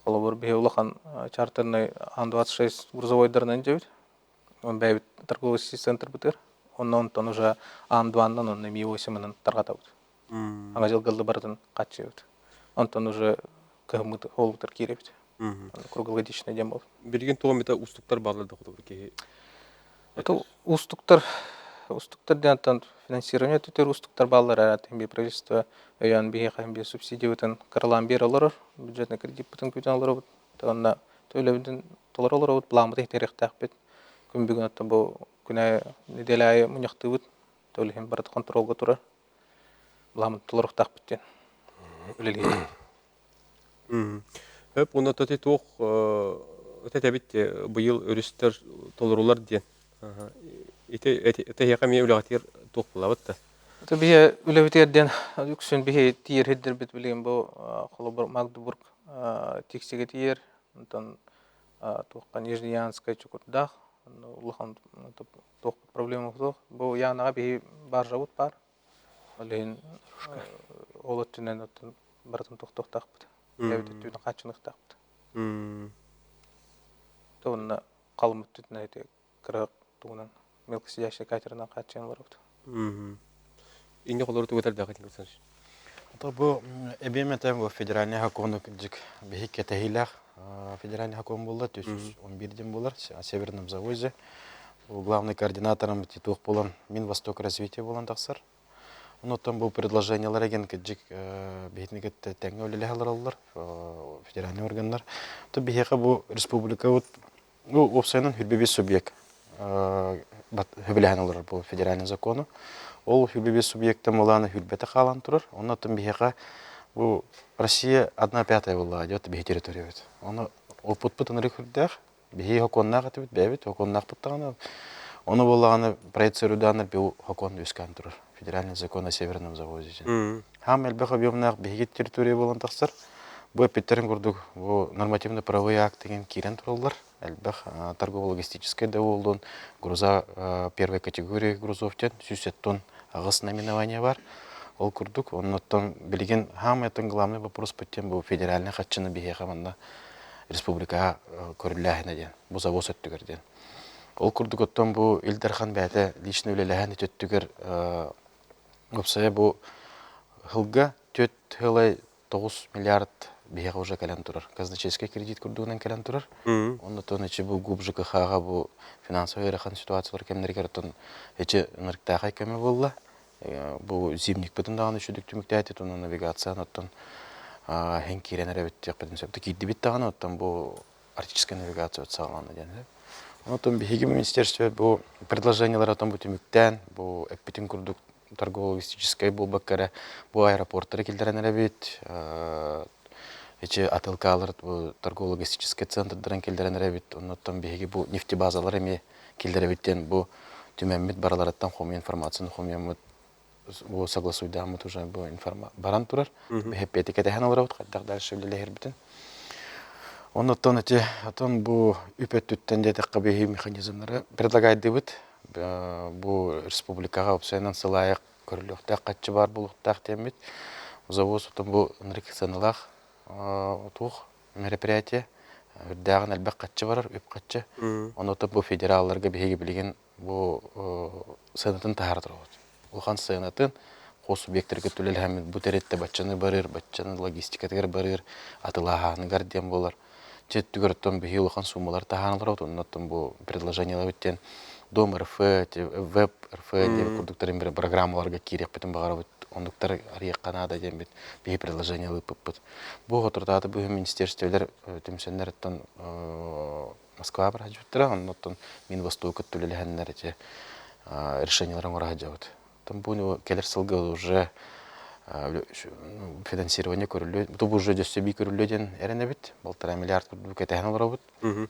Колобор бе улахан чартерный Ан-26 грузовойдарынан жебит. Он бәйбит торговый центр битер. Онтон уже Ан-2-нан он Ми-8-нан таргатабыт. Аңжылгылы бардын катчыбыт. Онтон уже кымыт олуктар киребит. Круглогодичный дем бол. Билген тугамета устуктар барлады кудурки. Это устуктар дентан финансирование тетер устуктар баллар арат химби правительство ян бие химби субсидия бутан карлан бералар бюджетный кредит бутан күтән бут. Тонна төлөбүдүн толоролор бут пламы техтеректак бит. Күн бүгүн ата бу күнә неделя мунякты бут. Төлөһим барат контролга тура. Пламы толорактак биттен. Үлелге. Хөп уна тоти тух тетебит быйыл өрүстөр толорулар ден. Ите яками үлөгатер тух булабытта. Это бие үлөбүтерден үксүн бие тиер хеддер бит билген бу Холобор Магдебург тексиге тиер. Онтон тухка Нижнеянская чукурдах. Улахан тух проблема тух. Бу янага бие бар жабут бар. Олен олоттунен оттон бартын тух-тух-тах бит. Левдеттүүнү качыныктак бит. Тонна калмыт түтүнө эти кырык тугунан мелкосидящий катерынан качын бар бит. Инде колору тугатар да катын кылсаң. Это бу эбемете бу федеральный хакуну жик бихикке тахилах федеральный хакун болду 11 ден болар Северном завозе. Главный координатором титух болон Минвосток развития болон таксар. Онотон бу предложениялар эген жик бихитниге теңге өлелехалар федеральный органдар. То бихека бу республика вот опсайнын хүрбебес субъект хөбелеханалар бу федеральный закону. Ол хүрбебес субъекттен боланы хүрбете калан турар. Онотон бихека бу Россия 1/5 болла идет бихи территория. Оны опутпутын рекурдах бихи хаконнак атып бебит хаконнак буттаганы. Оны боллаганы проецируданыр бу хакон өскөн турар. Федеральный закон о Северном завозе. Хам элбэх объемнах бихи территория болан таксар. Бу петтерин курдук бу нормативно-правовые акты ген кирен тураллар. әлбәқ торгово-логистическая да болдун, груза первой категории грузов тен, 100 тонн ағыс номинования бар. Ол күрдік, оннаттан білген хамайтын главный вопрос бүттен бұл федеральный қатшыны бейе қаманда республикаға көріләхіне ден, бұл завоз өттігерден. Ол күрдік оттан бұл Илдархан бәді личный өлеләхін өттігер өпсая бұл хылға 4,9 миллиард бейеға уже кәлен тұрар. Казначейский кредит күрдігінен кәлен тұрар. Оннаттан әчі бұл губ ЖКХ-ға бұл финансовый еріқан ситуациялар кәмдергер оттан әчі нұрықтағы көмі болды. Бұл зимник бұтындағын үшідік түмікті әтет, оны навигацияны оттан хен керен әрәбеттек бітін сөпті кейді біттіғаны, оттан бұл арктическая навигация өтсағаны дені. Оттан бігеге министерстве бұл предложениялар оттан бұл түміктен, бұл әппетін күрдік торгово-логистической бұл баққары, бұл аэропорттары келдерен әрәбет, әчі атылқалар торгово-логистический центрдарын келдерен әрәбет, оттан бігеге бұл нефтебазалар әме келдерәбеттен бұл түмәммет баралараттан қоми информацияны қомиямыт бұл согласуйдамыт уже бұл баран тұрар. Бәхеппеті кәтәхен алыр ауыт, қайдақ дәрші білелер бітін. Оннаттан әте, атын бұл үпет түттен дәтіққа бейі механизмлары предлагайды бұд. Бұл республикаға өпсайынан сылайық көріліқтақ қатшы бар бұлықтақ темет. Завоз ұтын бұл инрекционалақ тұқ мероприятие. Үрдәғын әлбәқ қатшы барар, үп қатшы. Оннаттан бұл федералларға бейге білген бұл сынатын тағардыр ауыд. Улхан сынатын қос субъектерге төлел әмін бұт әретті бачаны барыр, бачаны логистикатығыр барыр, атылағанығар дем болар. Чет түгір ұттан бейі улхан сумалар тағанылар ауыд. Оннаттан бұл предложениялар өттен Дом РФ, Веб РФ деп күрдіктерін бір программаларға керек бітін бағар бұд. Ондықтар ария Канада дем бет бейі предложениялы бұд. Бұл отырдады бұл министерствелер түмсенлер ұттан Москва бір хажуттыра, оннаттан мен Восток төлел әнлер решенияларын ора хажауыд. Бұл келер сылғы уже финансирование көрілі. Бұл уже дөстебей көріледен әріне біт. 1,5 миллиард күрдік әтәхін олар бұд.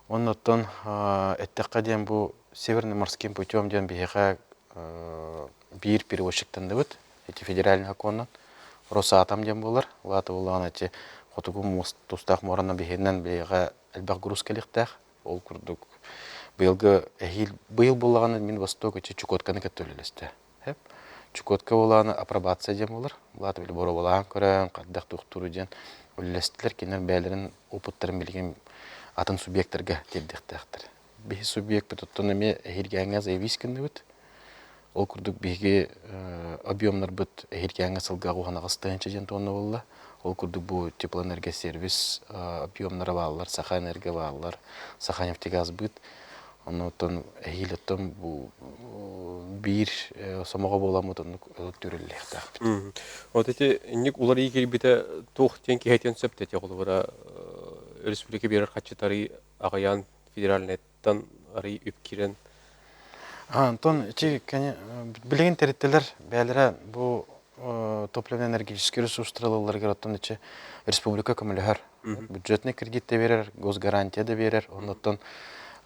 Оннаттан әттіққа ден бұл Северный морским путем ден бейеға бір перевозчиктен бұд. Эти федеральный хаконнан. Росатам ден болар. Латы болған әте қотығу тұстақ моранна бейгеннен бейеға әлбәқ груз кәліктәқ. Ол күрдік. Бұйыл болғаны мен Восток өте Чукотканы көттөлілісті. Чукотка болғаны апробация ден болар. Латы білі бору болған көрін, қаддақ тұқтыру ден өлілістілер кенер бәлерін опыттарын білген атын субъектерге тепдіктәқтір. Бейі субъект бұтыттың әме әйіргәңіз әйвискінді бұд. Ол күрдік бейге объемлар бұд әйіргәңіз сылға қоғана қыстайынша ден тонны болла. Ол күрдік бұл теплоэнергия сервис объемлары балылар, саха энергия балылар, саха нефтегаз бұд. Оннан әйілеттің бұл бір самаға боламыдың түріліліктәқ бұд. Вот эти ник улар егер біті тоқ тен кейтен сөпті те қолы бұра республика берер қатшытары ағаян федеральнеттан ары үпкерен. Антон, білген тәреттелер бәлірі бұл топливно-энергетический ресурстырылылар кераттан республика көмілігер. Бюджетный кредит де берер, госгарантия де берер, оннаттан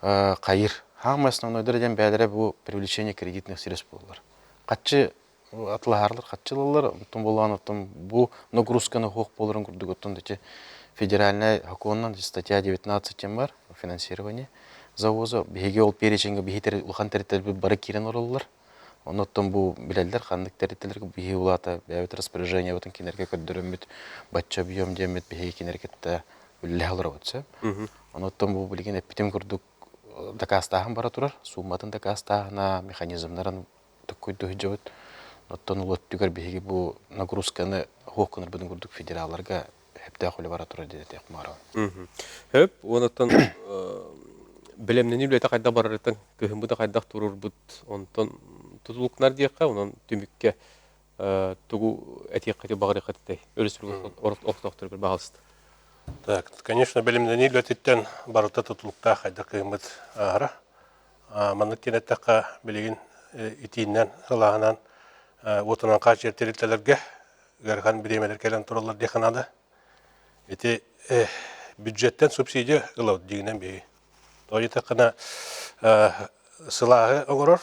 қайыр. Хағым основнойдыр ден бәлірі бұл привлечение кредитных средств болылар. Қатшы атылағарлар, қатшылылар, болған бұл нагрузканы хоқ болырын күрдік оттан федеральный хаконнан статья 19 тем бар, финансирование завоза. Беге ол переченге бейхетер ұлған тәреттелі бары керен орылылар. Оннаттан бұл білелдер, қандық тәреттелерге бейхе ұлата, бәует распоряжение өтін кенерге көддірімет, батча бүйем демет, бейхе кенергетті үліләғылар өтсі. Оннаттан бұл білген әппетем күрдік дакастағын бара тұрар, сумматын дакастағына механизмларын түккөйді хүджауыд. Оннаттан ұлат түгер бейхе бұл нагрузканы хоққыныр бұдың күрдік федераларға әпті ақылы бара тұрар деді тек мағырауын. Әп, онаттан білемнен үлеті қайда барареттен көхін бұда қайдақ тұрыр бұд, онаттан тұтылықнар дейққа, онан түмікке тұғу әтек қайты бағыры қайтыдай. Өрісі оқтақтыр бір бағалысты. Так, конечно, білімнен үлететтен барыта тұтылықта қайда көхін бұд ағыра. Манық кенеттаққа білеген итейінен, ғылағынан, отынан қаш ертереттелерге ғарған біремелер кәлен тұралар дейқанады. Эти бюджеттен субсидия ылауд дегенен бейі. Тойыта қына сылағы оғырыр,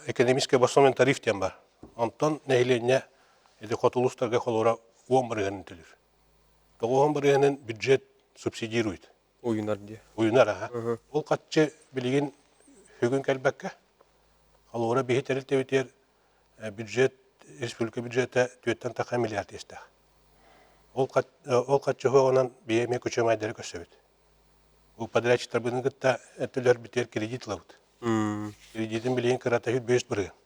экономический басымен тарифтен бар. Онтан нәйленне қотылыстарға қолуыра 10 біргенін төлір. 10 біргенін бюджет субсидирует. Oyunlar diye. Uyunar ha. Ол қатчы білеген хөгін кәлбәкке. Ал ора бейі тәрілті өтер бюджет, республика бюджеті түйеттен тақа миллиард естіғ. Ол қатчы хоғынан бейеме көчемайдары көсөбіт. Ол подрядчиктар бұның күтті әттілер бітер кредит лауд. Кредитін білеген кырата хүт бөйіс бұрығын.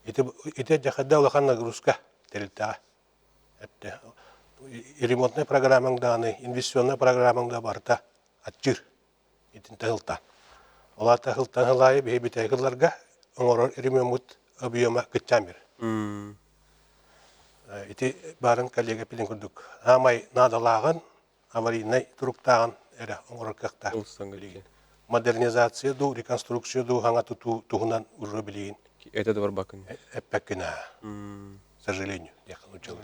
Ите жақадда олақан нагрузка тәрілтіға. Ремонтный программаңданы, инвестиционный программаңда барта атчыр. Итин тахылтан. Ола тахылтан хылайы бей бітәй қылларға оңорор ремонт объема кытчамир. Ити барын коллега пилин күрдік. Амай надалағын, аварийный туруктағын әрі оңорор қақта. Модернизация ду, реконструкция ду, хаңа туғынан уже білейін. Это двор бакын. Әппәккіна, к сожалению, яқын учылы.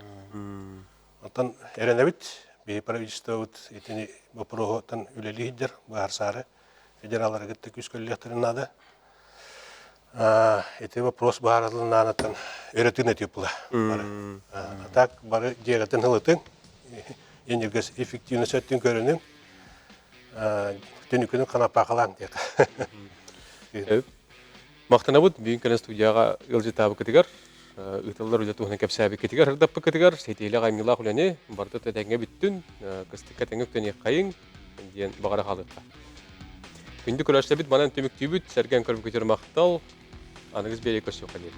Онтан әренәбіт, бей правительство етіне бопырығытын үлелейдер, бағарсары, федералары гітті күскөліліктерін ады. Эти вопрос бағарылын анатын өретін әтепілі. Так, бары дегетін ғылытын, энергияс эффективны сөттін көрінің, түнікінің қанапақылан дек. Мақтана бұд, бүйін кәлін студияға үлжі табы кетігер, ұтылар үлі туғынан кәпсәбі кетігер, үрдаппы кетігер, сетейлі ғаймила құләне, барды төтәңе бүттін, қысты кәтәңе өктен еққайын, дейін бағара қалыққа. Күнді көрәшті біт, манан төмік түйбіт, сәрген көріп көтер мақтал, аныңыз берек өсі өқалер.